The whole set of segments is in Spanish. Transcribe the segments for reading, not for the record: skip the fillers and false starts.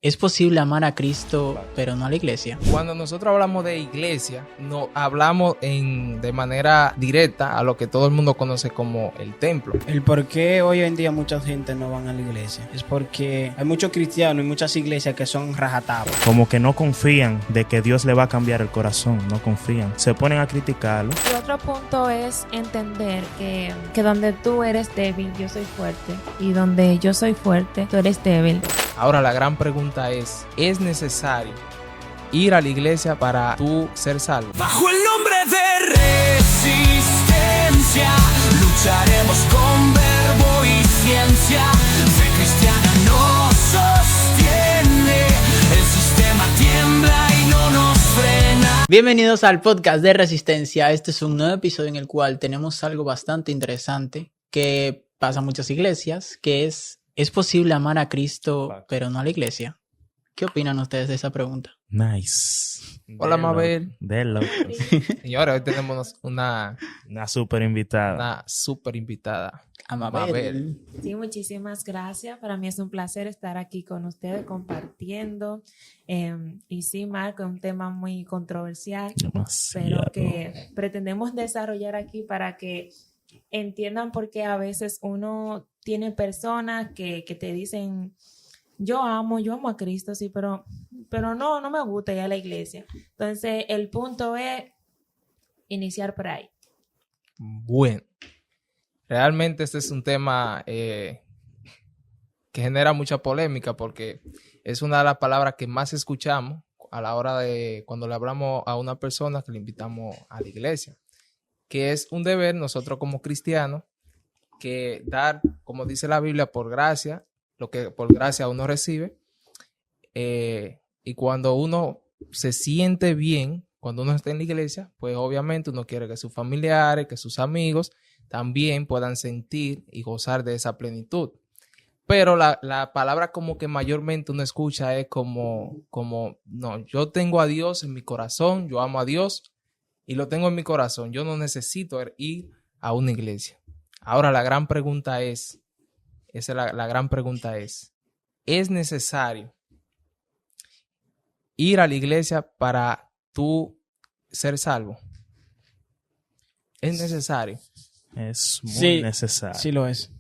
¿Es posible amar a Cristo pero no a la iglesia? Cuando nosotros hablamos de iglesia, no hablamos de manera directa a lo que todo el mundo conoce como el templo. El por qué hoy en día mucha gente no van a la iglesia es porque hay muchos cristianos y muchas iglesias que son rajatablas. Como que no confían de que Dios le va a cambiar el corazón, no confían. Se ponen a criticarlo. Y otro punto es entender que donde tú eres débil, yo soy fuerte. Y donde yo soy fuerte, tú eres débil. Ahora la gran pregunta ¿es necesario ir a la iglesia para tú ser salvo? Bajo el nombre de resistencia, lucharemos con verbo y ciencia. Fe cristiana nos sostiene, el sistema tiembla y no nos frena. Bienvenidos al podcast de Resistencia. Este es un nuevo episodio en el cual tenemos algo bastante interesante que pasa en muchas iglesias, que ¿es posible amar a Cristo pero no a la iglesia? ¿Qué opinan ustedes de esa pregunta? Nice. Hola, Mabel. De loco. Señora, hoy tenemos una super invitada. super invitada. A Mabel. Sí, muchísimas gracias. Para mí es un placer estar aquí con ustedes compartiendo. Y sí, Marco, es un tema muy controversial, Demasiado. pero que pretendemos desarrollar aquí para que entiendan por qué a veces uno tiene personas que te dicen, yo amo a Cristo, sí, pero no me gusta ir a la iglesia. Entonces, el punto es iniciar por ahí. Bueno, realmente este es un tema que genera mucha polémica porque es una de las palabras que más escuchamos a la hora de cuando le hablamos a una persona que le invitamos a la iglesia, que es un deber nosotros como cristianos que dar, como dice la Biblia, por gracia, lo que por gracia uno recibe, y cuando uno se siente bien, cuando uno está en la iglesia, pues obviamente uno quiere que sus familiares, que sus amigos también puedan sentir y gozar de esa plenitud. Pero la palabra como que mayormente uno escucha es como, no, yo tengo a Dios en mi corazón, yo amo a Dios y lo tengo en mi corazón, yo no necesito ir a una iglesia. Ahora la gran pregunta es ¿es necesario ir a la iglesia para tú ser salvo? ¿Es necesario? Es muy necesario. Sí lo es.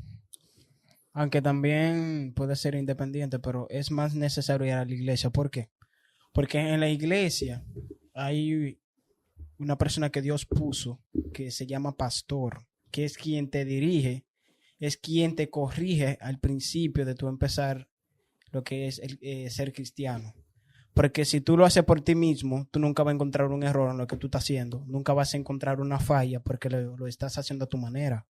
Aunque también puede ser independiente, pero es más necesario ir a la iglesia. ¿Por qué? Porque en la iglesia hay una persona que Dios puso que se llama pastor, que es quien te dirige, es quien te corrige al principio de tu empezar lo que es ser cristiano. Porque si tú lo haces por ti mismo, tú nunca vas a encontrar un error en lo que tú estás haciendo. Nunca vas a encontrar una falla porque lo estás haciendo a tu manera.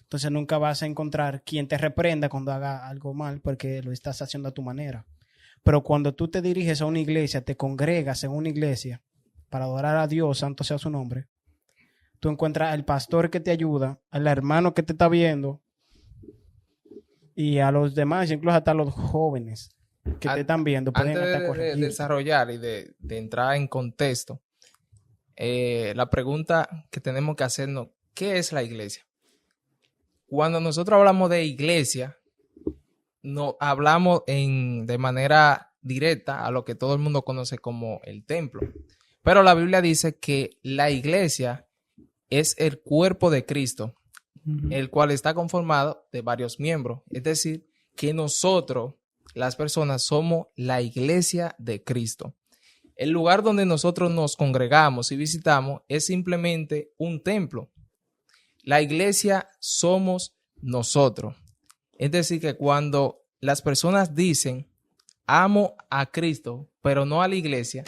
Entonces nunca vas a encontrar quien te reprenda cuando haga algo mal porque lo estás haciendo a tu manera. Pero cuando tú te diriges a una iglesia, te congregas en una iglesia para adorar a Dios, santo sea su nombre, tú encuentras al pastor que te ayuda, al hermano que te está viendo y a los demás, incluso hasta a los jóvenes que te están viendo. Antes de desarrollar y de entrar en contexto, la pregunta que tenemos que hacernos, ¿qué es la iglesia? Cuando nosotros hablamos de iglesia, no hablamos de manera directa a lo que todo el mundo conoce como el templo. Pero la Biblia dice que la iglesia es el cuerpo de Cristo, el cual está conformado de varios miembros. Es decir, que nosotros, las personas, somos la iglesia de Cristo. El lugar donde nosotros nos congregamos y visitamos es simplemente un templo. La iglesia somos nosotros. Es decir, que cuando las personas dicen, amo a Cristo, pero no a la iglesia,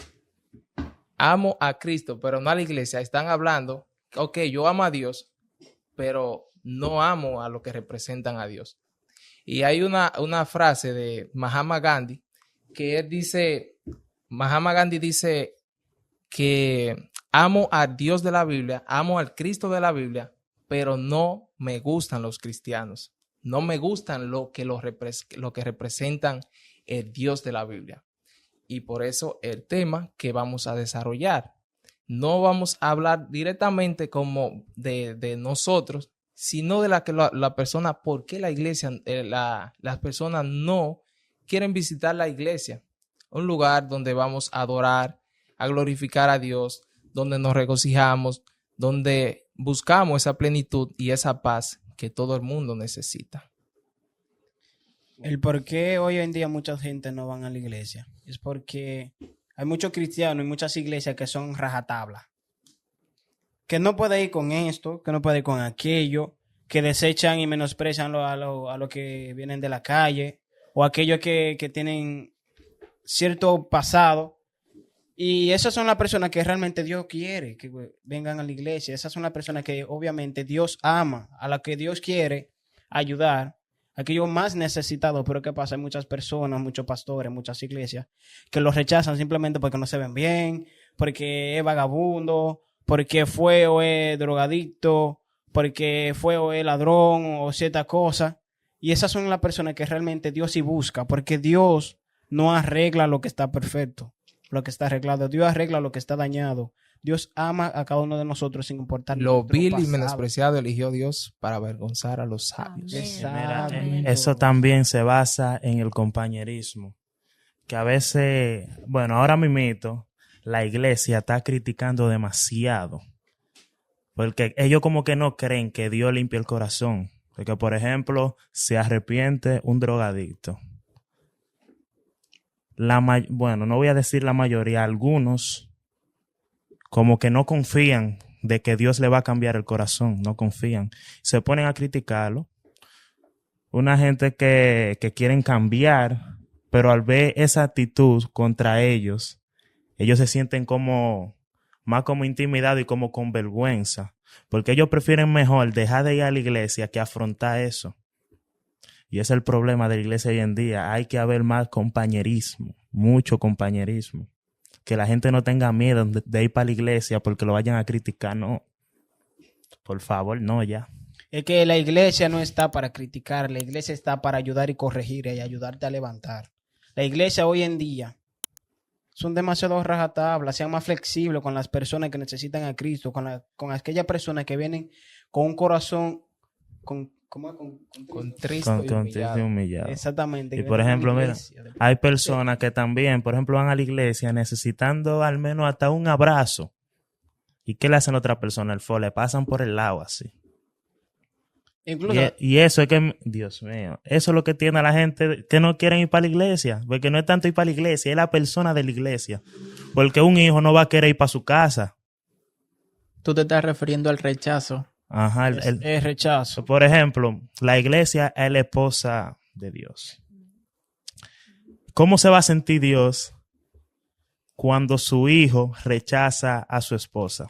amo a Cristo, pero no a la iglesia, están hablando, ok, yo amo a Dios, pero no amo a lo que representan a Dios. Y hay una frase de Mahatma Gandhi que él dice, Mahatma Gandhi dice que amo a Dios de la Biblia, amo al Cristo de la Biblia, pero no me gustan los cristianos. No me gustan lo que representan el Dios de la Biblia. Y por eso el tema que vamos a desarrollar. No vamos a hablar directamente como de nosotros, sino de la persona, por qué la iglesia, las personas no quieren visitar la iglesia, un lugar donde vamos a adorar, a glorificar a Dios, donde nos regocijamos, donde buscamos esa plenitud y esa paz que todo el mundo necesita. El por qué hoy en día mucha gente no van a la iglesia es porque hay muchos cristianos y muchas iglesias que son rajatabla. Que no puede ir con esto, que no puede ir con aquello, que desechan y menosprecian a lo que vienen de la calle, o aquellos que tienen cierto pasado. Y esas son las personas que realmente Dios quiere que vengan a la iglesia. Esas son las personas que obviamente Dios ama, a las que Dios quiere ayudar, aquellos más necesitados. Pero ¿qué pasa? Hay muchas personas, muchos pastores, muchas iglesias que los rechazan simplemente porque no se ven bien, porque es vagabundo, porque fue o es drogadicto, porque fue o es ladrón o cierta cosa. Y esas son las personas que realmente Dios sí busca, porque Dios no arregla lo que está perfecto, lo que está arreglado. Dios arregla lo que está dañado. Dios ama a cada uno de nosotros sin importar Lo nuestro vil y pasado. menospreciado eligió Dios para avergonzar a los sabios. Amén. Exacto. Amén. Eso también se basa en el compañerismo. Que a veces, bueno, ahora mismo la iglesia está criticando demasiado. Porque ellos como que no creen que Dios limpie el corazón. Porque, por ejemplo, se arrepiente un drogadicto. Bueno, no voy a decir la mayoría, algunos como que no confían de que Dios le va a cambiar el corazón, no confían. Se ponen a criticarlo. Una gente que quieren cambiar, pero al ver esa actitud contra ellos se sienten como más como intimidados y como con vergüenza, porque ellos prefieren mejor dejar de ir a la iglesia que afrontar eso. Y ese es el problema de la iglesia hoy en día. Hay que haber más compañerismo, mucho compañerismo. Que la gente no tenga miedo de ir para la iglesia porque lo vayan a criticar, no. Por favor, no ya. Es que la iglesia no está para criticar, la iglesia está para ayudar y corregir y ayudarte a levantar. La iglesia hoy en día son demasiado rajatablas, sean más flexibles con las personas que necesitan a Cristo, con aquellas personas que vienen con un corazón Contristo y humillado. humillado. Exactamente. Y que por vienen a la ejemplo, mira, iglesia. hay personas que también, por ejemplo, van a la iglesia necesitando al menos hasta un abrazo. ¿Y qué le hacen a otra persona? Le pasan por el lado así. Incluso, Y eso es que, Dios mío, eso es lo que tiene a la gente que no quieren ir para la iglesia. Porque no es tanto ir para la iglesia, es la persona de la iglesia. Porque un hijo no va a querer ir para su casa. Tú te estás refiriendo al rechazo. Ajá. es rechazo. Por ejemplo, la iglesia es la esposa de Dios. ¿Cómo se va a sentir Dios cuando su hijo rechaza a su esposa?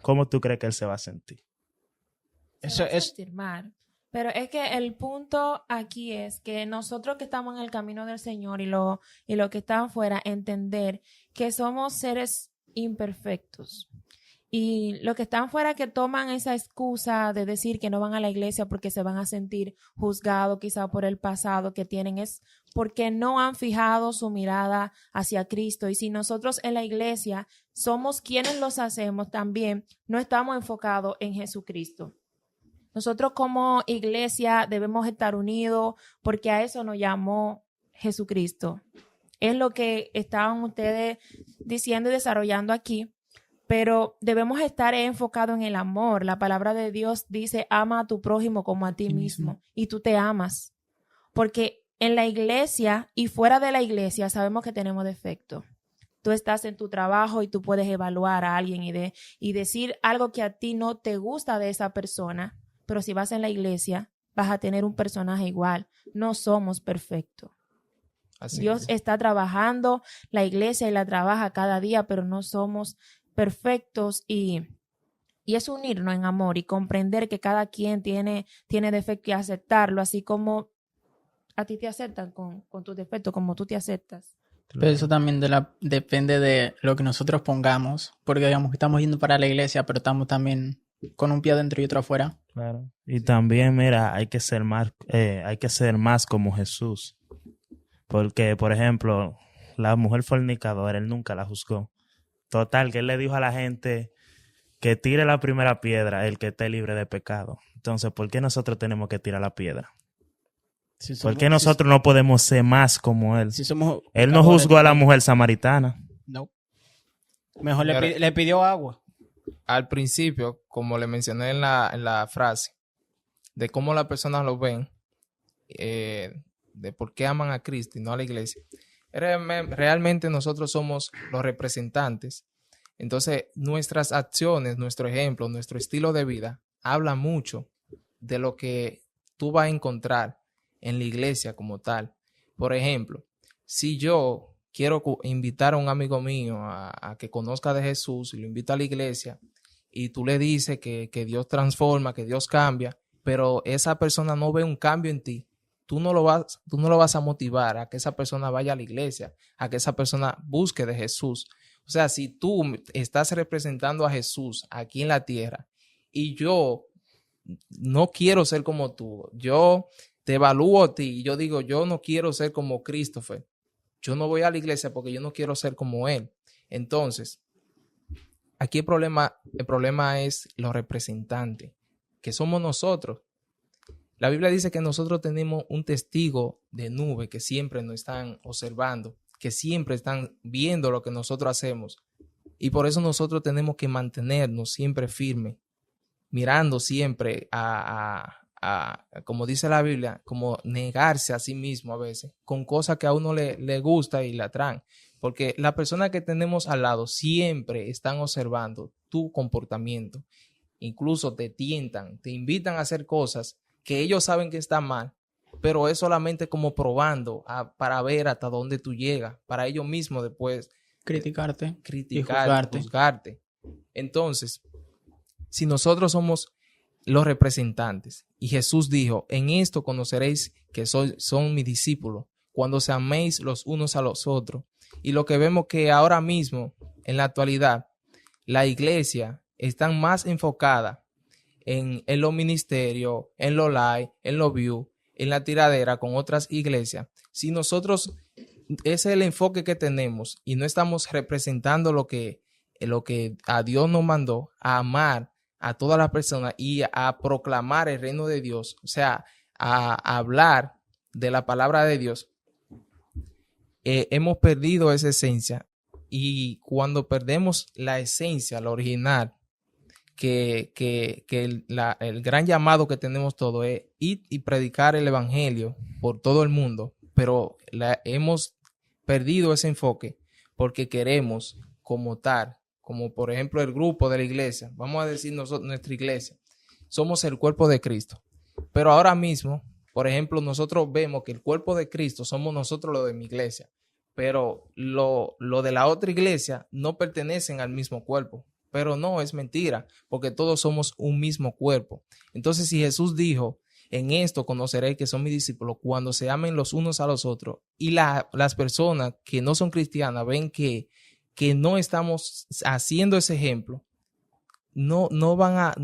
¿Cómo tú crees que él se va a sentir? Eso Se va a es- sentir mal. Pero es que el punto aquí es que nosotros que estamos en el camino del Señor y lo que están fuera, entender que somos seres imperfectos. Y los que están fuera que toman esa excusa de decir que no van a la iglesia porque se van a sentir juzgados quizá por el pasado que tienen, es porque no han fijado su mirada hacia Cristo. Y si nosotros en la iglesia somos quienes los hacemos, también no estamos enfocados en Jesucristo. Nosotros como iglesia debemos estar unidos porque a eso nos llamó Jesucristo. Es lo que estaban ustedes diciendo y desarrollando aquí. Pero debemos estar enfocados en el amor. La palabra de Dios dice, ama a tu prójimo como a ti mismo. Y tú te amas. Porque en la iglesia y fuera de la iglesia sabemos que tenemos defectos. Tú estás en tu trabajo y tú puedes evaluar a alguien y decir algo que a ti no te gusta de esa persona. Pero si vas en la iglesia, vas a tener un personaje igual. No somos perfectos. Así Dios es. está trabajando la iglesia y la trabaja cada día, pero no somos perfectos y es unirnos en amor y comprender que cada quien tiene defecto y aceptarlo, así como a ti te aceptan con tus defectos, como tú te aceptas. Pero eso también depende de lo que nosotros pongamos, porque digamos que estamos yendo para la iglesia, pero estamos también con un pie adentro y otro afuera. Claro. Y también, mira, hay que ser más como Jesús. Porque, por ejemplo, la mujer fornicadora, él nunca la juzgó. Total, que él le dijo a la gente que tire la primera piedra el que esté libre de pecado. Entonces, ¿por qué nosotros tenemos que tirar la piedra? Si ¿Por qué nosotros no podemos ser más como Él? Si somos Él no juzgó a la mujer samaritana. No. Mejor Señores, le pidió agua. Al principio, como le mencioné en la frase, de cómo las personas lo ven, de por qué aman a Cristo y no a la iglesia, realmente nosotros somos los representantes. Entonces, nuestras acciones, nuestro ejemplo, nuestro estilo de vida, habla mucho de lo que tú vas a encontrar en la iglesia como tal. Por ejemplo, si yo quiero invitar a un amigo mío a que conozca de Jesús y lo invito a la iglesia y tú le dices que Dios transforma, que Dios cambia, pero esa persona no ve un cambio en ti, tú no lo vas a motivar a que esa persona vaya a la iglesia, a que esa persona busque de Jesús. O sea, si tú estás representando a Jesús aquí en la tierra y yo no quiero ser como tú, yo te evalúo a ti y yo digo, yo no quiero ser como Christopher, yo no voy a la iglesia porque yo no quiero ser como él. Entonces, aquí el problema es los representantes, que somos nosotros. La Biblia dice que nosotros tenemos un testigo de nube que siempre nos están observando, que siempre están viendo lo que nosotros hacemos. Y por eso nosotros tenemos que mantenernos siempre firmes, mirando siempre como dice la Biblia, como negarse a sí mismo a veces, con cosas que a uno le gusta y le atraen. Porque las personas que tenemos al lado siempre están observando tu comportamiento. Incluso te tientan, te invitan a hacer cosas que ellos saben que están mal, pero es solamente como probando para ver hasta dónde tú llegas, para ellos mismos después criticarte y juzgarte. Entonces, si nosotros somos los representantes y Jesús dijo, en esto conoceréis que son mis discípulos, cuando se améis los unos a los otros. Y lo que vemos que ahora mismo, en la actualidad, la iglesia está más enfocada en los ministerios, en los live, en los views, en la tiradera con otras iglesias. Si nosotros, ese es el enfoque que tenemos y no estamos representando lo que a Dios nos mandó, a amar a todas las personas y a proclamar el reino de Dios, o sea, a hablar de la palabra de Dios, hemos perdido esa esencia. Y cuando perdemos la esencia, la original, que el gran llamado que tenemos todos es ir y predicar el evangelio por todo el mundo, pero hemos perdido ese enfoque porque queremos como tal, como por ejemplo el grupo de la iglesia, vamos a decir nosotros, nuestra iglesia, somos el cuerpo de Cristo, pero ahora mismo, por ejemplo, nosotros vemos que el cuerpo de Cristo somos nosotros los de mi iglesia, pero lo de la otra iglesia no pertenecen al mismo cuerpo. Pero no, es mentira, porque todos somos un mismo cuerpo. Entonces, si Jesús dijo, en esto conoceréis que son mis discípulos, cuando se amen los unos a los otros, y las personas que no son cristianas ven que no estamos haciendo ese ejemplo, no van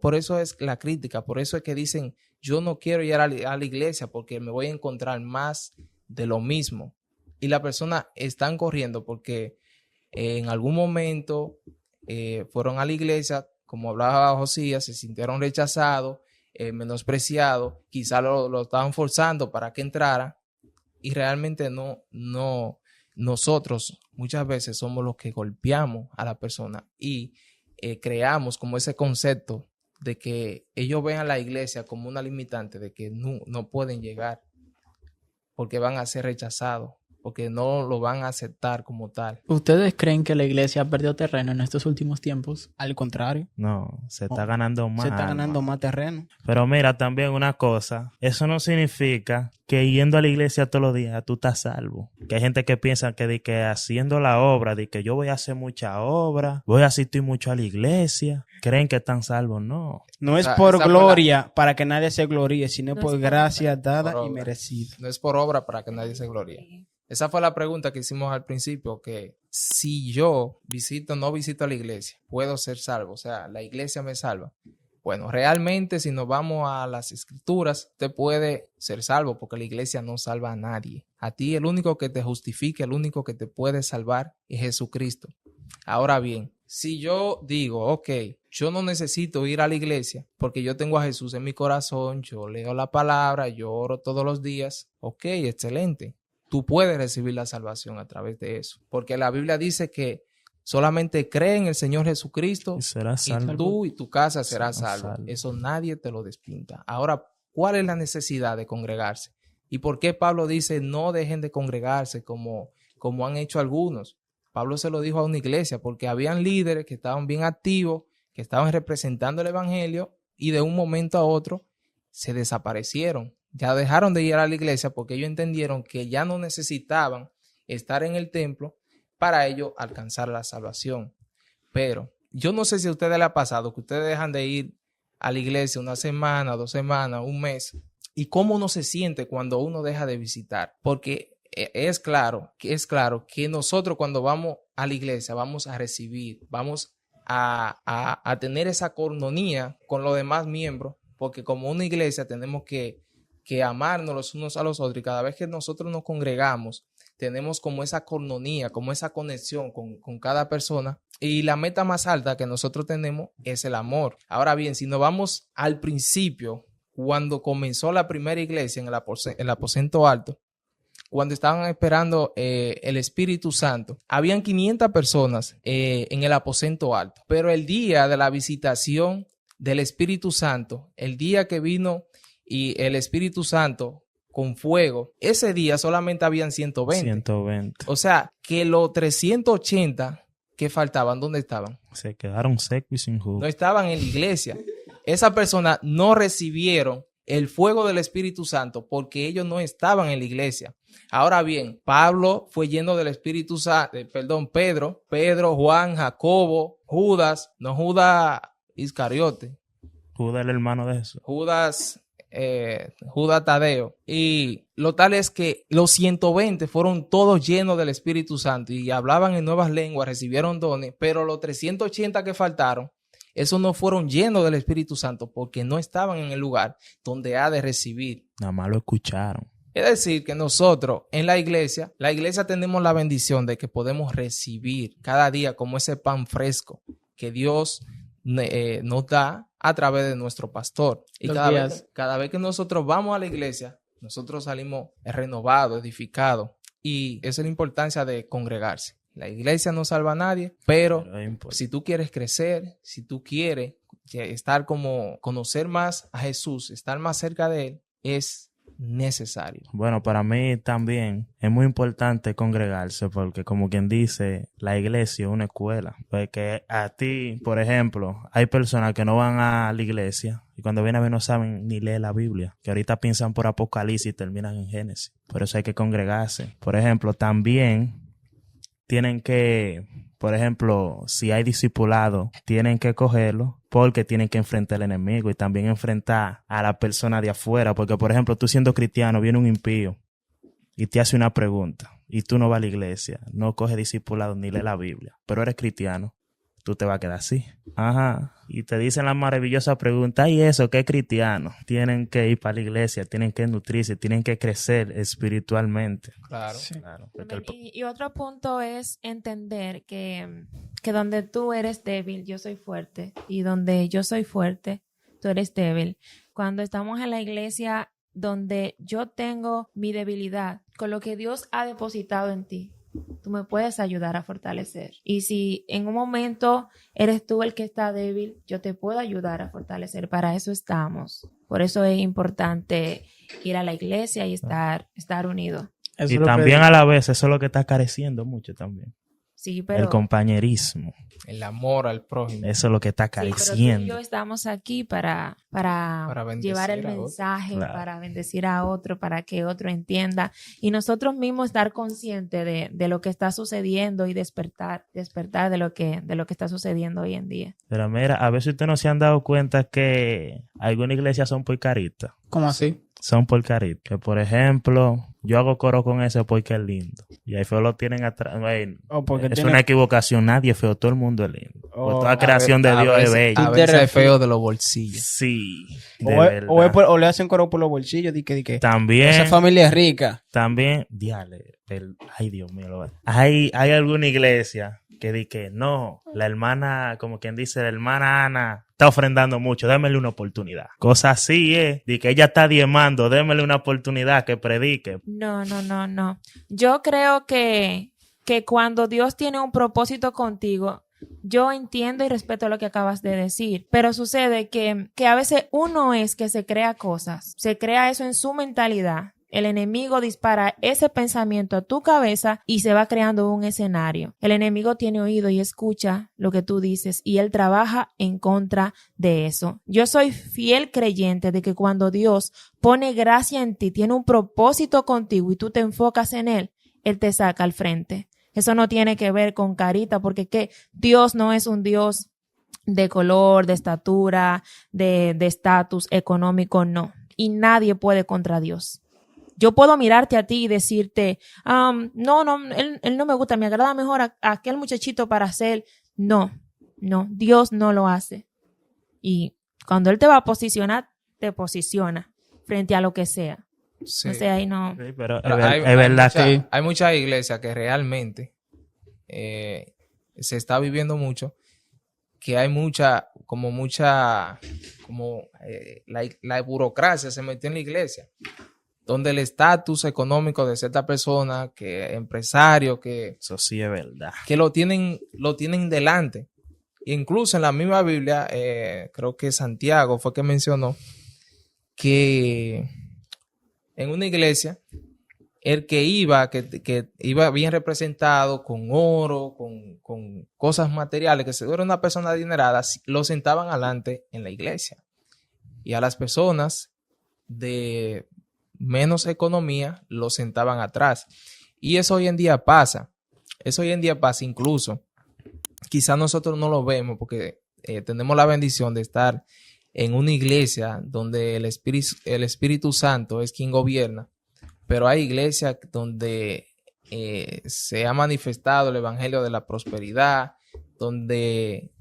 por eso es la crítica, por eso es que dicen, yo no quiero ir a la iglesia porque me voy a encontrar más de lo mismo. Y las personas están corriendo porque en algún momento fueron a la iglesia, como hablaba Josías, se sintieron rechazados, menospreciados, quizás lo estaban forzando para que entrara y realmente no, nosotros muchas veces somos los que golpeamos a la persona y creamos como ese concepto de que ellos ven a la iglesia como una limitante, de que no pueden llegar porque van a ser rechazados, porque no lo van a aceptar como tal. ¿Ustedes creen que la iglesia ha perdido terreno en estos últimos tiempos? Al contrario. No, se está ganando más. Se está ganando más terreno. Pero mira, también una cosa, eso no significa que yendo a la iglesia todos los días tú estás salvo. Que hay gente que piensa que haciendo la obra, de que yo voy a hacer mucha obra, voy a asistir mucho a la iglesia, creen que están salvos. No. No es por gloria para que nadie se gloríe, sino por gracia dada y merecida. No es por obra para que nadie se gloríe. Esa fue la pregunta que hicimos al principio, que si yo no visito a la iglesia, ¿puedo ser salvo? O sea, ¿la iglesia me salva? Bueno, realmente si nos vamos a las escrituras, usted puede ser salvo porque la iglesia no salva a nadie. A ti el único que te justifica, el único que te puede salvar es Jesucristo. Ahora bien, si yo digo, ok, yo no necesito ir a la iglesia porque yo tengo a Jesús en mi corazón, yo leo la palabra, yo oro todos los días, ok, excelente. Tú puedes recibir la salvación a través de eso, porque la Biblia dice que solamente cree en el Señor Jesucristo Y serás salvo. y tú y tu casa serás salvo. Eso nadie te lo despinta. Ahora, ¿cuál es la necesidad de congregarse? ¿Y por qué Pablo dice no dejen de congregarse como han hecho algunos? Pablo se lo dijo a una iglesia porque habían líderes que estaban bien activos, que estaban representando el evangelio y de un momento a otro se desaparecieron. Ya dejaron de ir a la iglesia porque ellos entendieron que ya no necesitaban estar en el templo para ellos alcanzar la salvación. Pero yo no sé si a ustedes les ha pasado que ustedes dejan de ir a la iglesia una semana, 2 semanas, un mes, y cómo uno se siente cuando uno deja de visitar. Porque es claro que nosotros cuando vamos a la iglesia vamos a recibir, vamos a tener esa coinonía con los demás miembros, porque como una iglesia tenemos que amarnos los unos a los otros, y cada vez que nosotros nos congregamos tenemos como esa coinonía, como esa conexión con cada persona, y la meta más alta que nosotros tenemos es el amor. Ahora bien, si nos vamos al principio, cuando comenzó la primera iglesia en el aposento alto, cuando estaban esperando el Espíritu Santo, habían 500 personas en el aposento alto, pero el día de la visitación del Espíritu Santo, el día que vino y el Espíritu Santo con fuego, ese día solamente habían 120. 120. O sea, que los 380 que faltaban, ¿dónde estaban? Se quedaron secos y sin jugo. No estaban en la iglesia. Esas personas no recibieron el fuego del Espíritu Santo porque ellos no estaban en la iglesia. Ahora bien, Pablo fue lleno del Espíritu Santo, Pedro, Juan, Jacobo, Judas Iscariote. Judas el hermano de Jesús. Judas Tadeo. Y lo tal es que los 120 fueron todos llenos del Espíritu Santo y hablaban en nuevas lenguas, recibieron dones, pero los 380 que faltaron, esos no fueron llenos del Espíritu Santo porque no estaban en el lugar donde ha de recibir. Nada más lo escucharon. Es decir, que nosotros en la iglesia tenemos la bendición de que podemos recibir cada día como ese pan fresco que Dios nos da a través de nuestro pastor. Y cada vez que nosotros vamos a la iglesia, nosotros salimos renovados, edificados. Y esa es la importancia de congregarse. La iglesia no salva a nadie, pero si tú quieres crecer, si tú quieres conocer más a Jesús, estar más cerca de Él, es necesario. Bueno, para mí también es muy importante congregarse porque, como quien dice, la iglesia es una escuela. Porque a ti, por ejemplo, hay personas que no van a la iglesia y cuando vienen a ver no saben ni leer la Biblia, que ahorita piensan por Apocalipsis y terminan en Génesis. Por eso hay que congregarse. Por ejemplo, también tienen que, por ejemplo, si hay discipulado, tienen que cogerlo porque tienen que enfrentar al enemigo y también enfrentar a la persona de afuera. Porque, por ejemplo, tú siendo cristiano, viene un impío y te hace una pregunta y tú no vas a la iglesia, no coges discipulado ni lees la Biblia, pero eres cristiano. Tú te vas a quedar así. Ajá. Y te dicen la maravillosa pregunta, ¿y eso qué es cristiano? Tienen que ir para la iglesia, tienen que nutrirse, tienen que crecer espiritualmente. Claro. Sí. Claro. Y otro punto es entender que donde tú eres débil, yo soy fuerte. Y donde yo soy fuerte, tú eres débil. Cuando estamos en la iglesia donde yo tengo mi debilidad, con lo que Dios ha depositado en ti, tú me puedes ayudar a fortalecer. Y si en un momento eres tú el que está débil, yo te puedo ayudar a fortalecer. Para eso estamos. Por eso es importante ir a la iglesia y estar unidos. Y también a la vez eso es lo que está careciendo mucho también. Sí, pero... El compañerismo. El amor al prójimo. Eso es lo que está Sí, pero tú y careciendo. yo estamos aquí para llevar el mensaje, Claro. para bendecir a otro, para que otro entienda. Y nosotros mismos estar conscientes de lo que está sucediendo y despertar de lo que está sucediendo hoy en día. Pero mira, a veces ustedes no se han dado cuenta que algunas iglesias son por caritas. ¿Cómo así? Son por caritas. Que por ejemplo, yo hago coro con ese porque es lindo. Y ahí feo lo tienen atrás. O porque Es tiene- una equivocación. Nadie es feo, todo el mundo es lindo. Oh, Toda creación de Dios es bella. A veces es feo de los bolsillos. Sí. o, de es- verdad. o le hacen coro por los bolsillos, di que También. esa familia es rica. También, diale, ay Dios mío, hay alguna iglesia di que no, la hermana, como quien dice, la hermana Ana está ofrendando mucho, démele una oportunidad. Cosa así de que ella está diezmando, démele una oportunidad que predique. No. Yo creo que cuando Dios tiene un propósito contigo, yo entiendo y respeto lo que acabas de decir, pero sucede que a veces uno es que se crea cosas, se crea eso en su mentalidad. El enemigo dispara ese pensamiento a tu cabeza y se va creando un escenario. El enemigo tiene oído y escucha lo que tú dices y él trabaja en contra de eso. Yo soy fiel creyente de que cuando Dios pone gracia en ti, tiene un propósito contigo y tú te enfocas en él te saca al frente. Eso no tiene que ver con carita, porque Dios no es un Dios de color, de estatura, de estatus económico, no. Y nadie puede contra Dios. Yo puedo mirarte a ti y decirte, él no me gusta, me agrada mejor a aquel muchachito para hacer. No, Dios no lo hace. Y cuando Él te va a posicionar, te posiciona frente a lo que sea. Sí. No sé, ahí no. Sí, pero Hay verdad que hay muchas iglesias que realmente se está viviendo mucho, que hay la burocracia se metió en la iglesia, donde el estatus económico de cierta persona, que empresario, que eso sí es verdad. que lo tienen delante. Incluso en la misma Biblia, creo que Santiago fue que mencionó que en una iglesia, el que iba bien representado con oro, con cosas materiales, que se era una persona adinerada, lo sentaban adelante en la iglesia. Y a las personas de menos economía lo sentaban atrás. Y eso hoy en día pasa. Incluso. Quizás nosotros no lo vemos porque tenemos la bendición de estar en una iglesia donde el Espíritu Santo es quien gobierna, pero hay iglesias donde se ha manifestado el evangelio de la prosperidad, donde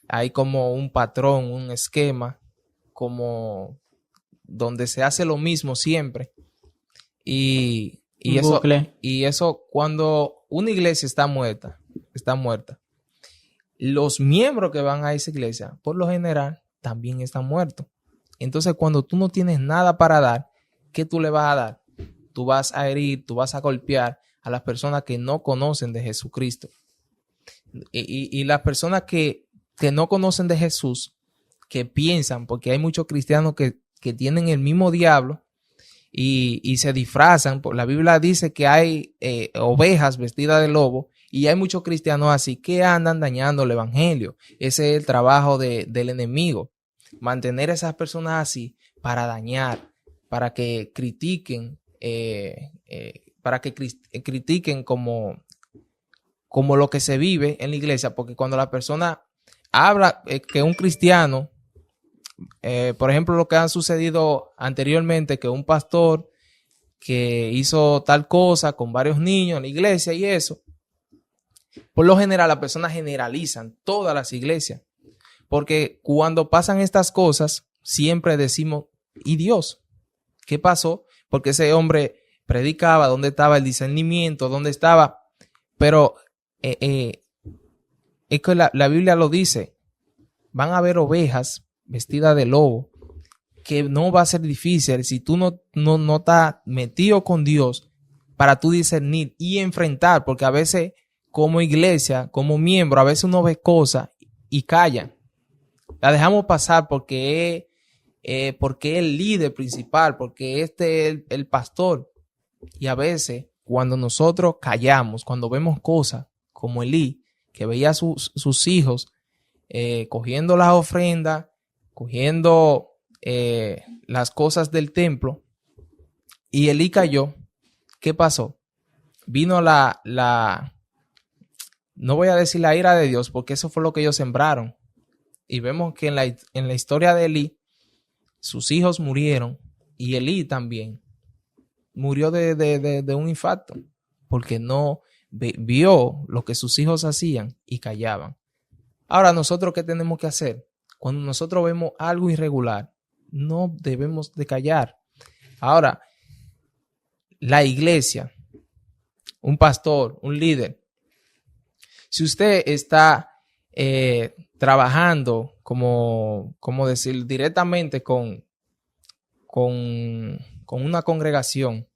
hay como un patrón, un esquema, como donde se hace lo mismo siempre. Y eso, cuando una iglesia está muerta, los miembros que van a esa iglesia, por lo general, también están muertos. Entonces, cuando tú no tienes nada para dar, ¿qué tú le vas a dar? Tú vas a herir, tú vas a golpear a las personas que no conocen de Jesucristo. Y las personas que no conocen de Jesús, que piensan, porque hay muchos cristianos que tienen el mismo diablo y se disfrazan. La Biblia dice que hay ovejas vestidas de lobo, y hay muchos cristianos así que andan dañando el evangelio. Ese es el trabajo del enemigo. Mantener a esas personas así para dañar, para que critiquen, critiquen como lo que se vive en la iglesia. Porque cuando la persona habla que un cristiano, por ejemplo, lo que ha sucedido anteriormente, que un pastor que hizo tal cosa con varios niños en la iglesia y eso, por lo general, las personas generalizan todas las iglesias, porque cuando pasan estas cosas, siempre decimos, ¿y Dios? ¿Qué pasó? Porque ese hombre predicaba, ¿dónde estaba el discernimiento? ¿Dónde estaba? Pero es que la Biblia lo dice, van a haber ovejas vestidas de lobo, que no va a ser difícil si tú no estás metido con Dios para tú discernir y enfrentar, porque a veces como iglesia, como miembro, a veces uno ve cosas y calla. La dejamos pasar porque es el líder principal, porque este es el pastor. Y a veces cuando nosotros callamos, cuando vemos cosas como Elí, que veía a sus hijos cogiendo las ofrendas, cogiendo las cosas del templo, y Elí cayó, ¿qué pasó? Vino no voy a decir la ira de Dios, porque eso fue lo que ellos sembraron. Y vemos que en la historia de Elí, sus hijos murieron, y Elí también murió de un infarto, porque no vio lo que sus hijos hacían y callaban. Ahora, ¿nosotros qué tenemos que hacer? Cuando nosotros vemos algo irregular, no debemos de callar. Ahora, la iglesia, un pastor, un líder, Si usted está trabajando, como decir, directamente con una congregación,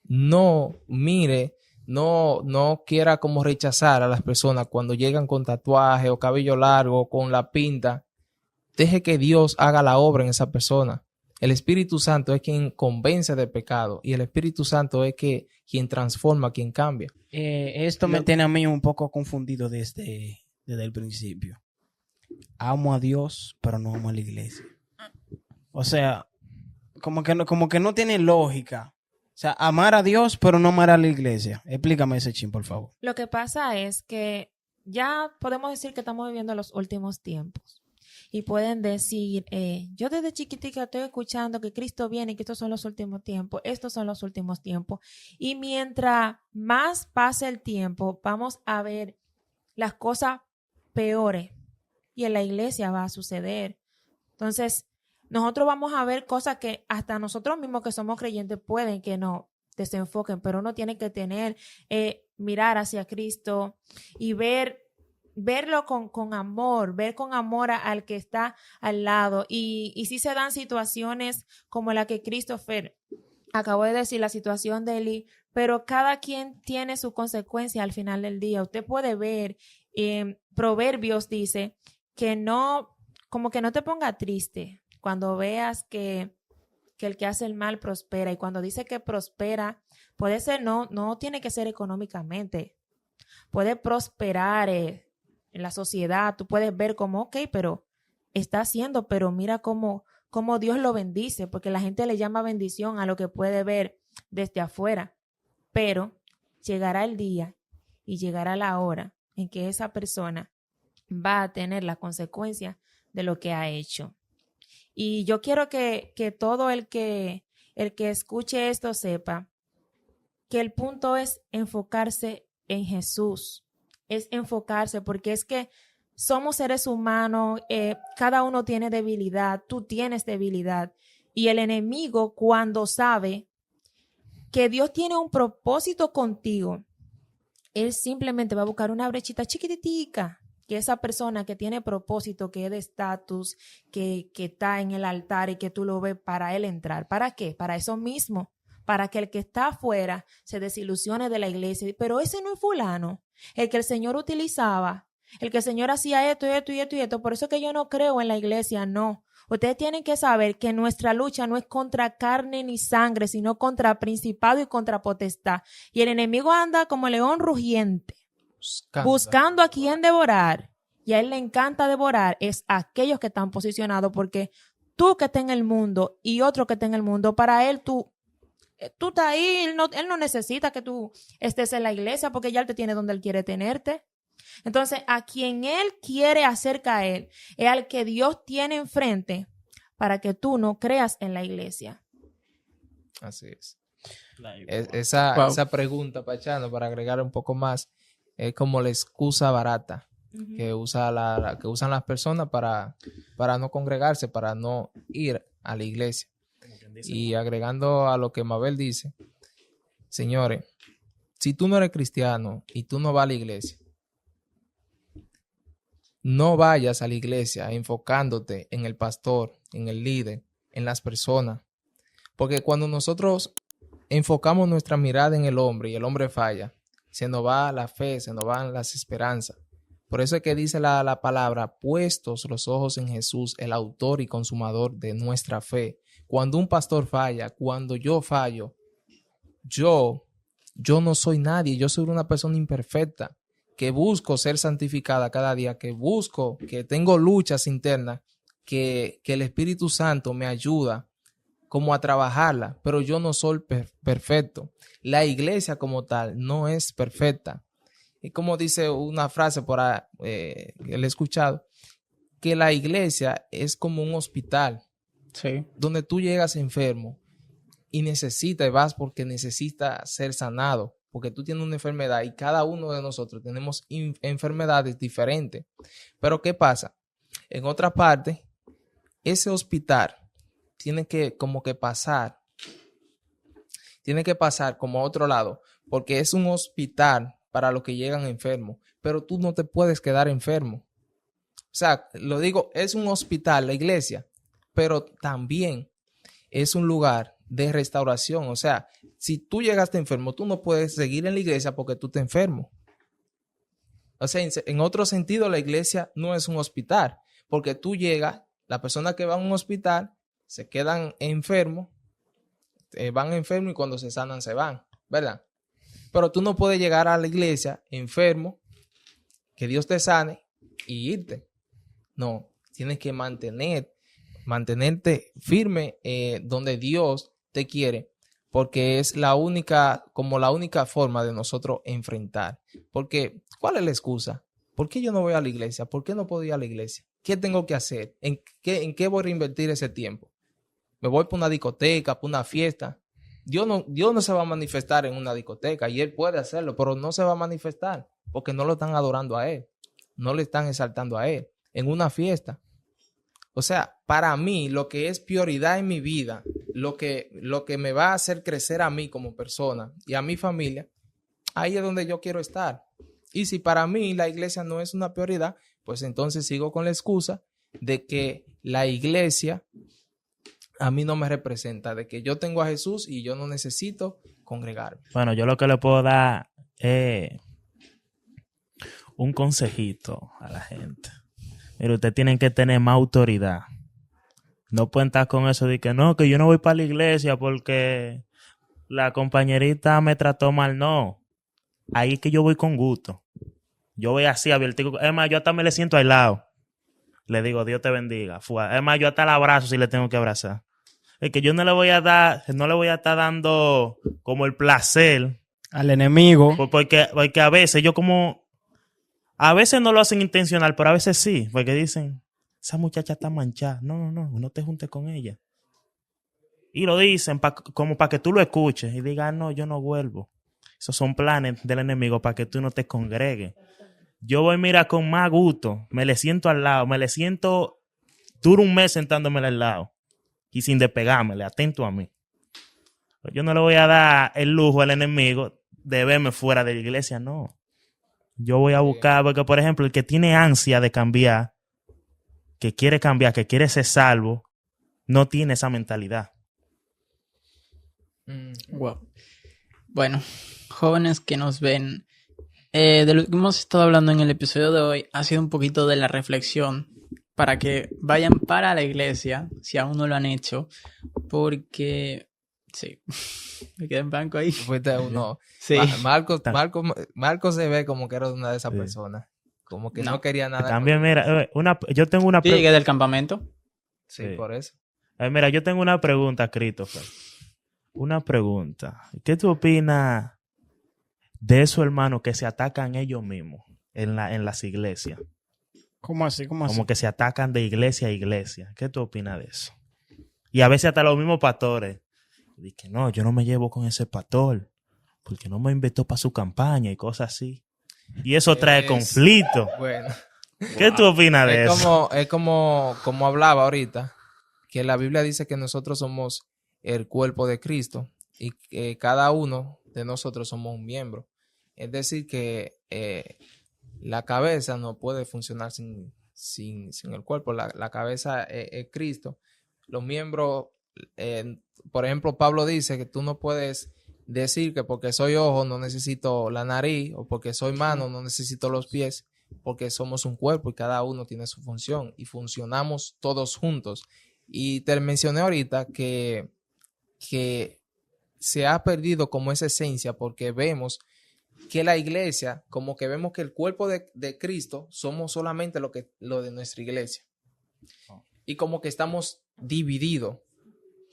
no mire, no quiera como rechazar a las personas cuando llegan con tatuaje o cabello largo, con la pinta. Deje que Dios haga la obra en esa persona. El Espíritu Santo es quien convence de pecado y el Espíritu Santo es quien transforma, quien cambia. Esto me tiene a mí un poco confundido desde el principio. Amo a Dios, pero no amo a la iglesia. O sea, como que no tiene lógica. O sea, amar a Dios, pero no amar a la iglesia. Explícame ese chin, por favor. Lo que pasa es que ya podemos decir que estamos viviendo los últimos tiempos. Y pueden decir, yo desde chiquitica estoy escuchando que Cristo viene y que estos son los últimos tiempos. Estos son los últimos tiempos. Y mientras más pase el tiempo, vamos a ver las cosas peores. Y en la iglesia va a suceder. Entonces, nosotros vamos a ver cosas que hasta nosotros mismos que somos creyentes pueden que nos desenfoquen, pero uno tiene que tener, mirar hacia Cristo y verlo con amor, ver con amor al que está al lado. Y si se dan situaciones como la que Christopher acabó de decir, la situación de Eli, pero cada quien tiene su consecuencia al final del día. Usted puede ver, Proverbios dice que no, como que no te ponga triste cuando veas que el que hace el mal prospera. Y cuando dice que prospera, puede ser, no tiene que ser económicamente. Puede prosperar en la sociedad. Tú puedes ver como, ok, pero está haciendo, pero mira cómo Dios lo bendice, porque la gente le llama bendición a lo que puede ver desde afuera. Pero llegará el día y llegará la hora en que esa persona va a tener la consecuencia de lo que ha hecho. Y yo quiero que todo el que escuche esto sepa que el punto es enfocarse en Jesús. Es enfocarse, porque es que somos seres humanos, cada uno tiene debilidad, tú tienes debilidad. Y el enemigo, cuando sabe que Dios tiene un propósito contigo, él simplemente va a buscar una brechita chiquititica, que esa persona que tiene propósito, que es de estatus, que está en el altar y que tú lo ves, para él entrar. ¿Para qué? Para eso mismo, para que el que está afuera se desilusione de la iglesia. Pero ese no es fulano, el que el Señor utilizaba, el que el Señor hacía esto y esto y esto y esto. Por eso es que yo no creo en la iglesia, no. Ustedes tienen que saber que nuestra lucha no es contra carne ni sangre, sino contra principado y contra potestad. Y el enemigo anda como león rugiente, buscando a quien devorar. Y a él le encanta devorar es a aquellos que están posicionados, porque tú que estás en el mundo y otro que está en el mundo, para él tú estás ahí, él no necesita que tú estés en la iglesia, porque ya él te tiene donde él quiere tenerte. Entonces, a quien él quiere hacer caer es al que Dios tiene enfrente, para que tú no creas en la iglesia. Así es. Esa pregunta, Pachano, para agregar un poco más, es como la excusa barata que usan las personas para no congregarse, para no ir a la iglesia. Y agregando a lo que Mabel dice, señores, si tú no eres cristiano y tú no vas a la iglesia, no vayas a la iglesia enfocándote en el pastor, en el líder, en las personas. Porque cuando nosotros enfocamos nuestra mirada en el hombre y el hombre falla, se nos va la fe, se nos van las esperanzas. Por eso es que dice la palabra, puestos los ojos en Jesús, el autor y consumador de nuestra fe. Cuando un pastor falla, cuando yo fallo, yo no soy nadie, yo soy una persona imperfecta, que busco ser santificada cada día, que tengo luchas internas, que el Espíritu Santo me ayuda como a trabajarla, pero yo no soy perfecto. La iglesia como tal no es perfecta. Y como dice una frase por ahí, que le he escuchado, que la iglesia es como un hospital, sí, donde tú llegas enfermo y vas porque necesitas ser sanado, porque tú tienes una enfermedad y cada uno de nosotros tenemos enfermedades diferentes. Pero ¿qué pasa? En otra parte, ese hospital tiene que pasar como a otro lado, porque es un hospital para los que llegan enfermos, pero tú no te puedes quedar enfermo. O sea, lo digo, es un hospital, la iglesia, pero también es un lugar de restauración. O sea, si tú llegaste enfermo, tú no puedes seguir en la iglesia porque tú te enfermo. O sea, en otro sentido, la iglesia no es un hospital, porque tú llegas, las personas que van a un hospital se quedan enfermos, van enfermos y cuando se sanan se van, ¿verdad? Pero tú no puedes llegar a la iglesia enfermo, que Dios te sane y irte. No, tienes que mantenerte firme donde Dios te quiere, porque es la única forma de nosotros enfrentar. Porque, ¿cuál es la excusa? ¿Por qué yo no voy a la iglesia? ¿Por qué no puedo ir a la iglesia? ¿Qué tengo que hacer? ¿En qué voy a reinvertir ese tiempo? ¿Me voy para una discoteca, para una fiesta? Dios no se va a manifestar en una discoteca, y Él puede hacerlo, pero no se va a manifestar porque no lo están adorando a Él, no le están exaltando a Él en una fiesta. O sea, para mí, lo que es prioridad en mi vida, lo que me va a hacer crecer a mí como persona y a mi familia, ahí es donde yo quiero estar. Y si para mí la iglesia no es una prioridad, pues entonces sigo con la excusa de que la iglesia a mí no me representa, de que yo tengo a Jesús y yo no necesito congregarme. Bueno, yo lo que le puedo dar es un consejito a la gente. Pero ustedes tienen que tener más autoridad. No pueden estar con eso de que no, que yo no voy para la iglesia porque la compañerita me trató mal. No. Ahí es que yo voy con gusto. Yo voy así, abierto. Es más, yo hasta me le siento al lado. Le digo, Dios te bendiga. Es más, yo hasta el abrazo si le tengo que abrazar. Es que yo no le voy a estar dando como el placer al enemigo. Porque a veces a veces no lo hacen intencional, pero a veces sí, porque dicen, esa muchacha está manchada. No te juntes con ella. Y lo dicen como para que tú lo escuches y digas, no, yo no vuelvo. Esos son planes del enemigo para que tú no te congregues. Yo voy, mira, con más gusto, me le siento al lado, duro un mes sentándome al lado y sin despegármele, atento a mí. Yo no le voy a dar el lujo al enemigo de verme fuera de la iglesia, no. Yo voy a buscar, porque por ejemplo, el que tiene ansia de cambiar, que quiere ser salvo, no tiene esa mentalidad. Wow. Bueno, jóvenes que nos ven, de lo que hemos estado hablando en el episodio de hoy ha sido un poquito de la reflexión para que vayan para la iglesia, si aún no lo han hecho, porque sí, me quedé en blanco ahí. Fuiste uno. Sí. Marcos se ve como que era una de esas personas, como que no quería nada. También, mira, yo tengo una pregunta. Yo llegué del campamento. Sí, por eso. Mira, yo tengo una pregunta, Christopher. Una pregunta. ¿Qué tú opinas de esos hermanos que se atacan ellos mismos en las iglesias? ¿Cómo así? Como que se atacan de iglesia a iglesia. ¿Qué tú opinas de eso? Y a veces hasta los mismos pastores. Dicen, no, yo no me llevo con ese pastor porque no me invitó para su campaña y cosas así. Y eso trae conflicto. Bueno. ¿Qué tú opinas de eso? Es como hablaba ahorita, que la Biblia dice que nosotros somos el cuerpo de Cristo y que cada uno de nosotros somos un miembro. Es decir, que la cabeza no puede funcionar sin el cuerpo. La cabeza es Cristo. Los miembros, por ejemplo, Pablo dice que tú no puedes decir que porque soy ojo no necesito la nariz, o porque soy mano no necesito los pies, porque somos un cuerpo y cada uno tiene su función y funcionamos todos juntos. Y te mencioné ahorita que se ha perdido como esa esencia, porque vemos que la iglesia, como que vemos que el cuerpo de Cristo somos solamente lo de nuestra iglesia. Y como que estamos divididos.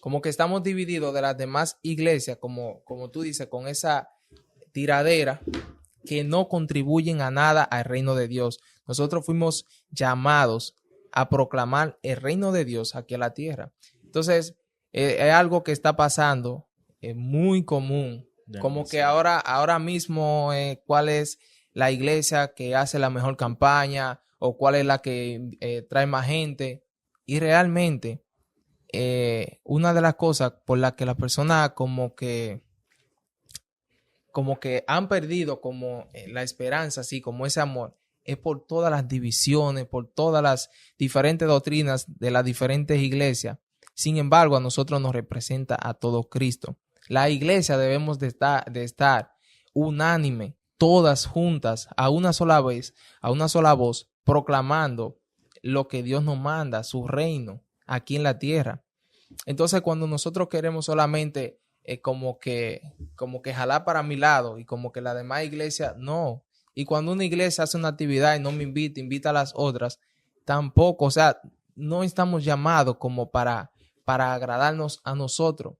Como que estamos divididos de las demás iglesias, como tú dices, con esa tiradera que no contribuyen a nada al reino de Dios. Nosotros fuimos llamados a proclamar el reino de Dios aquí a la tierra. Entonces, es algo que está pasando, es muy común. Como que ahora mismo, ¿cuál es la iglesia que hace la mejor campaña? ¿O cuál es la que trae más gente? Y realmente, una de las cosas por las que la persona como que como que han perdido como la esperanza, así como ese amor, es por todas las divisiones, por todas las diferentes doctrinas de las diferentes iglesias. Sin embargo, a nosotros nos representa a todo Cristo. La iglesia debemos de estar unánime, todas juntas, a una sola vez, a una sola voz, proclamando lo que Dios nos manda, su reino, aquí en la tierra. Entonces, cuando nosotros queremos solamente como que jalar para mi lado y como que la demás iglesia, no. Y cuando una iglesia hace una actividad y no me invita a las otras, tampoco, o sea, no estamos llamados como para agradarnos a nosotros.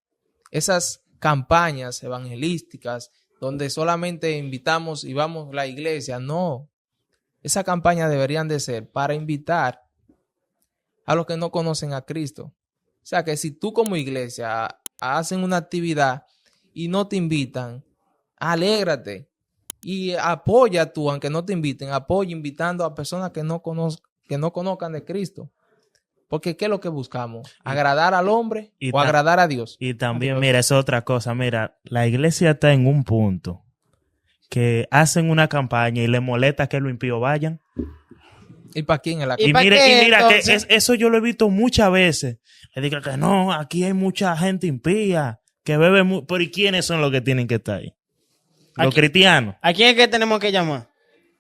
Esas campañas evangelísticas donde solamente invitamos y vamos a la iglesia, no. Esas campañas deberían de ser para invitar a los que no conocen a Cristo. O sea, que si tú como iglesia hacen una actividad y no te invitan, alégrate y apoya tú, aunque no te inviten, apoya invitando a personas que no conozcan de Cristo. Porque ¿qué es lo que buscamos? ¿Agradar al hombre o agradar a Dios? Y también, mira, es otra cosa. Mira, la iglesia está en un punto que hacen una campaña y le molesta que los impíos vayan. ¿Y para quién es la Y campaña? mira que eso yo lo he visto muchas veces. Le digo que no, aquí hay mucha gente impía que bebe mucho. Pero ¿y quiénes son los que tienen que estar ahí? Los cristianos. ¿A quién es que tenemos que llamar?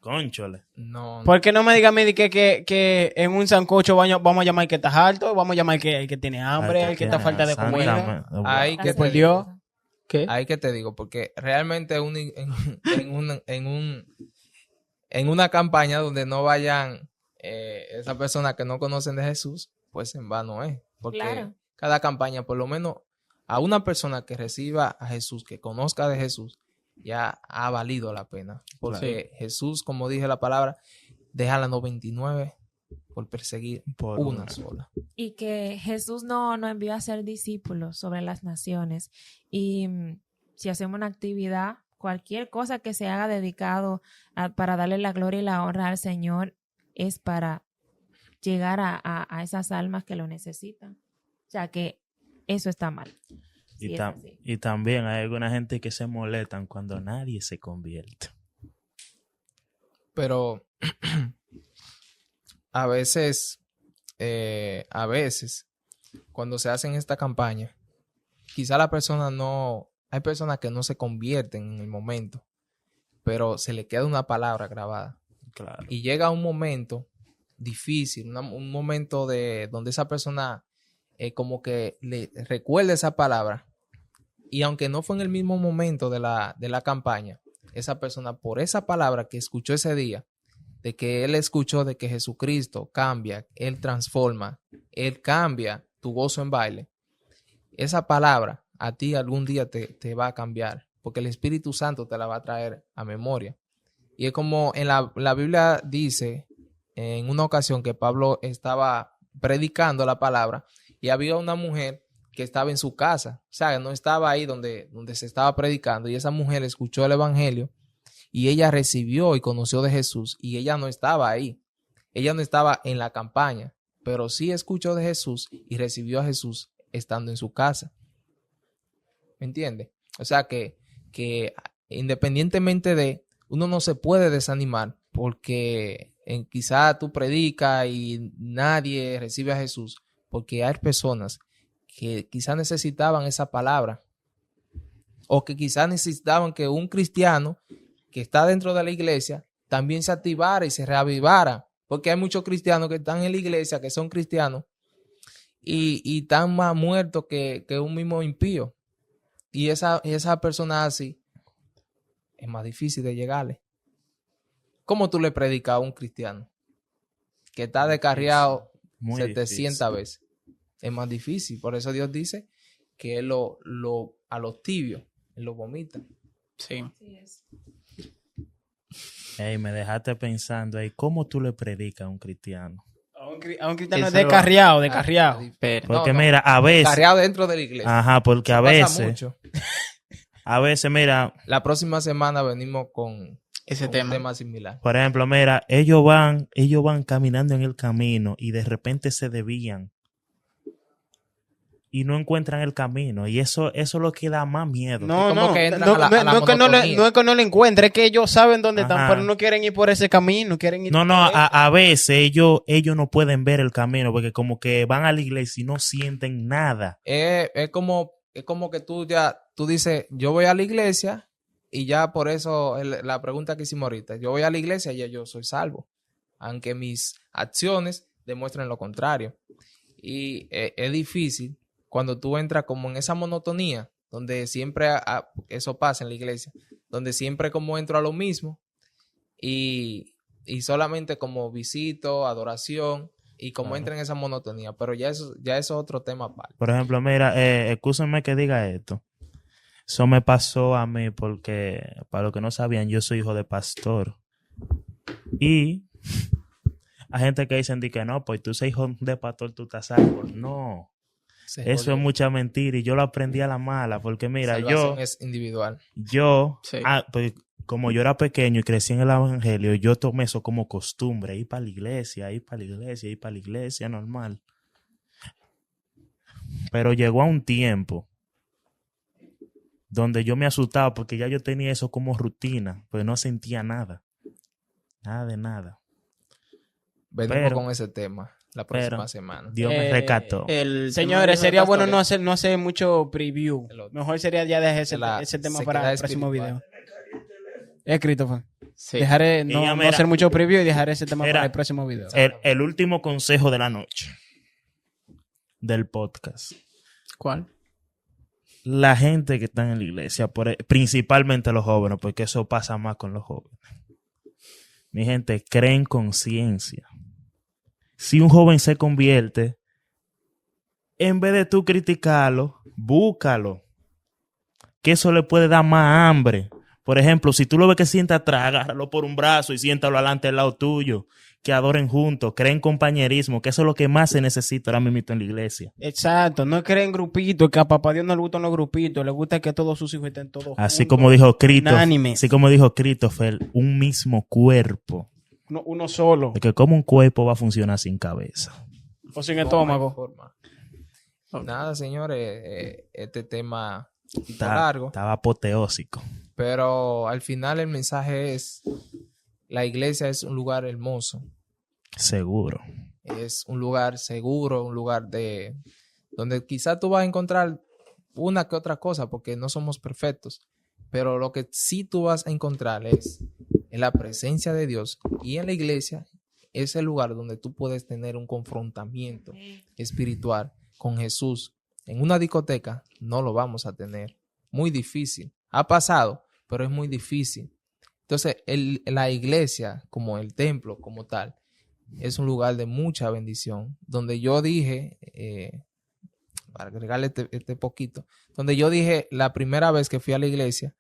Cónchole. No. ¿Por qué no me diga a mí que en un sancocho vamos a llamar al que está harto, vamos a llamar al que tiene hambre, al que está falta de comida? Ahí que Por te Dios. digo. ¿Qué? Ahí que te digo, porque realmente en una campaña donde no vayan esas personas que no conocen de Jesús, pues en vano es. Porque Claro. cada campaña, por lo menos a una persona que reciba a Jesús, que conozca de Jesús, ya ha valido la pena. Porque Jesús, como dije la palabra, deja las 99 por perseguir Por una una. sola. Y que Jesús no envió a ser discípulos sobre las naciones. Y si hacemos una actividad, cualquier cosa que se haga dedicado para darle la gloria y la honra al Señor, es para llegar a esas almas que lo necesitan. O sea que eso está mal. Sí, es así. Y también hay alguna gente que se molestan cuando nadie se convierte. Pero a veces, cuando se hacen esta campaña, quizá la persona no, hay personas que no se convierten en el momento, pero se le queda una palabra grabada. Claro. Y llega un momento difícil, un momento donde esa persona como que le recuerda esa palabra. Y aunque no fue en el mismo momento de la campaña, esa persona, por esa palabra que escuchó ese día, de que él escuchó de que Jesucristo cambia, Él transforma, Él cambia tu gozo en baile, esa palabra a ti algún día te va a cambiar, porque el Espíritu Santo te la va a traer a memoria. Y es como en la Biblia dice, en una ocasión que Pablo estaba predicando la palabra y había una mujer que estaba en su casa, o sea, no estaba ahí donde se estaba predicando, y esa mujer escuchó el evangelio y ella recibió y conoció de Jesús, y ella no estaba ahí, ella no estaba en la campaña, pero sí escuchó de Jesús y recibió a Jesús estando en su casa. ¿Me entiendes? O sea que independientemente de, uno no se puede desanimar porque quizá tú predicas y nadie recibe a Jesús, porque hay personas que quizás necesitaban esa palabra, o que quizás necesitaban que un cristiano que está dentro de la iglesia también se activara y se reavivara, porque hay muchos cristianos que están en la iglesia, que son cristianos, y están más muertos que un mismo impío, y esa persona así es más difícil de llegarle. ¿Cómo tú le predicas a un cristiano que está descarriado Muy 700 difícil. veces? Es más difícil. Por eso Dios dice que Él a los tibios, Él los vomita. Sí. Así es. Ey, me dejaste pensando ahí, ¿cómo tú le predicas a un cristiano? A un cristiano Eso descarriado. Pero, Porque mira, a veces... Carreado dentro de la iglesia. Ajá, porque a Pasa veces... mucho. A veces, mira, La próxima semana venimos con ese un tema. tema similar. por ejemplo, mira, ellos van caminando en el camino y de repente se desvían. y no encuentran el camino. Y eso es lo que da más miedo. No, como no, que entran no, a la no, monotonía. no es que no lo encuentren, es que ellos saben dónde están, Ajá. pero no quieren ir por ese camino, quieren ir No, por no, este. a veces ellos no pueden ver el camino porque como que van a la iglesia y no sienten nada. Es como que tú dices, yo voy a la iglesia y ya por eso la pregunta que hicimos ahorita, yo voy a la iglesia y ya yo soy salvo, aunque mis acciones demuestren lo contrario. Y es difícil cuando tú entras como en esa monotonía, donde siempre eso pasa en la iglesia, donde siempre como entro a lo mismo y solamente como visito, adoración, y como Claro. entra en esa monotonía, pero ya eso es otro tema aparte. Por ejemplo, mira, excúsenme que diga esto. Eso me pasó a mí porque, para los que no sabían, yo soy hijo de pastor. Y hay gente que dicen de que no, pues tú eres hijo de pastor, tú estás salvo. No, Se eso jodió. es mucha mentira y yo lo aprendí a la mala porque mira, Salvación es individual. Sí. pues, como yo era pequeño y crecí en el evangelio, yo tomé eso como costumbre, ir para la iglesia, normal. Pero llegó a un tiempo donde yo me asustaba porque ya yo tenía eso como rutina, pues no sentía nada. Nada de nada. Venimos Pero- con ese tema la próxima pero- semana. Dios me rescató. El Señores, tema de sería bueno pastores. no hacer mucho preview. El otro. Mejor sería ya dejar La ese tema sequedad para el próximo espiritual. video. Christopher. Sí. Dejaré Y ya no mira- hacer mucho preview y dejar ese tema Mira, para el próximo video. El último consejo de la noche del podcast. ¿Cuál? La gente que está en la iglesia, principalmente los jóvenes, porque eso pasa más con los jóvenes. Mi gente, creen conciencia. Si un joven se convierte, en vez de tú criticarlo, búscalo. Que eso le puede dar más hambre. Por ejemplo, si tú lo ves que sienta atrás, agárralo por un brazo y siéntalo adelante al lado tuyo. Que adoren juntos, creen compañerismo, que eso es lo que más se necesita ahora mismo en la iglesia. Exacto, no creen grupitos, que a papá Dios no le gustan los grupitos, le gusta que todos sus hijos estén todos Así juntos, como dijo Christopher, unánimes. así como dijo Christopher, un mismo cuerpo. uno solo, Porque como un cuerpo va a funcionar sin cabeza. o sin Forma y estómago. forma. Nada, señores, este tema está Está- largo, Estaba apoteósico. pero al final el mensaje es: la iglesia es un lugar hermoso, Seguro. es un lugar seguro, un lugar donde quizás tú vas a encontrar una que otra cosa, porque no somos perfectos, pero lo que sí tú vas a encontrar es en la presencia de Dios, y en la iglesia es el lugar donde tú puedes tener un confrontamiento espiritual con Jesús. En una discoteca no lo vamos a tener. Muy difícil. Ha pasado, pero es muy difícil. Entonces, la iglesia, como el templo, como tal, es un lugar de mucha bendición. Donde yo dije, para agregarle este poquito, donde yo dije la primera vez que fui a la iglesia,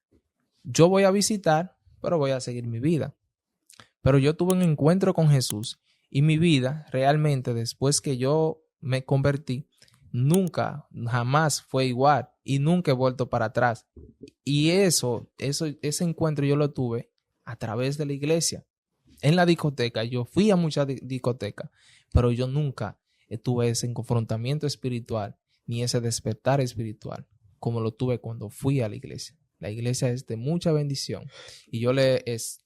yo voy a visitar, pero voy a seguir mi vida. Pero yo tuve un encuentro con Jesús y mi vida realmente, después que yo me convertí, nunca, jamás fue igual y nunca he vuelto para atrás. Y ese encuentro yo lo tuve a través de la iglesia. En la discoteca, yo fui a muchas discotecas, pero yo nunca tuve ese confrontamiento espiritual ni ese despertar espiritual como lo tuve cuando fui a la iglesia. La iglesia es de mucha bendición y yo le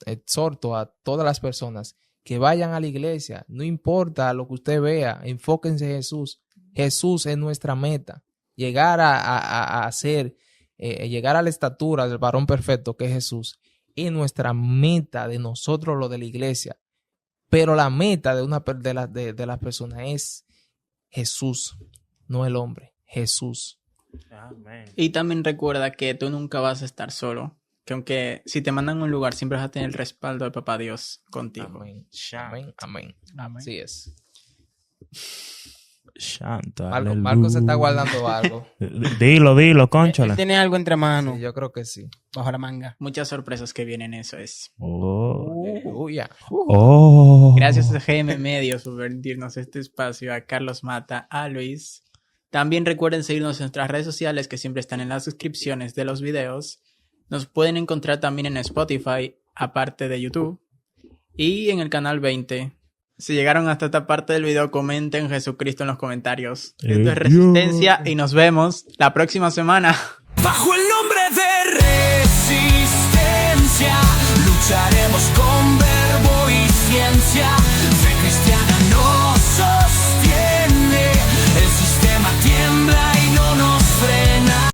exhorto a todas las personas que vayan a la iglesia, no importa lo que usted vea, enfóquense en Jesús. Jesús es nuestra meta. Llegar a ser, llegar a la estatura del varón perfecto que es Jesús, es nuestra meta de nosotros, lo de la iglesia. Pero la meta de las personas es Jesús, no el hombre, Jesús. Amén. Y también recuerda que tú nunca vas a estar solo. Que aunque si te mandan a un lugar, siempre vas a tener el respaldo de Papá Dios contigo. Amén. Amén. Amén. Amén. Así es. Santo, Marco se está guardando algo. Dilo, cónchale. Él tiene algo entre manos, Sí, yo creo que sí. bajo la manga. Muchas sorpresas que vienen, eso es. Oh. Aleluya. Oh. Gracias a GM Medios por permitirnos este espacio, a Carlos Mata, a Luis. También recuerden seguirnos en nuestras redes sociales que siempre están en las descripciones de los videos. Nos pueden encontrar también en Spotify, aparte de YouTube. Y en el canal 20. Si llegaron hasta esta parte del video, comenten Jesucristo en los comentarios. Esto es Resistencia y nos vemos la próxima semana. Bajo el nombre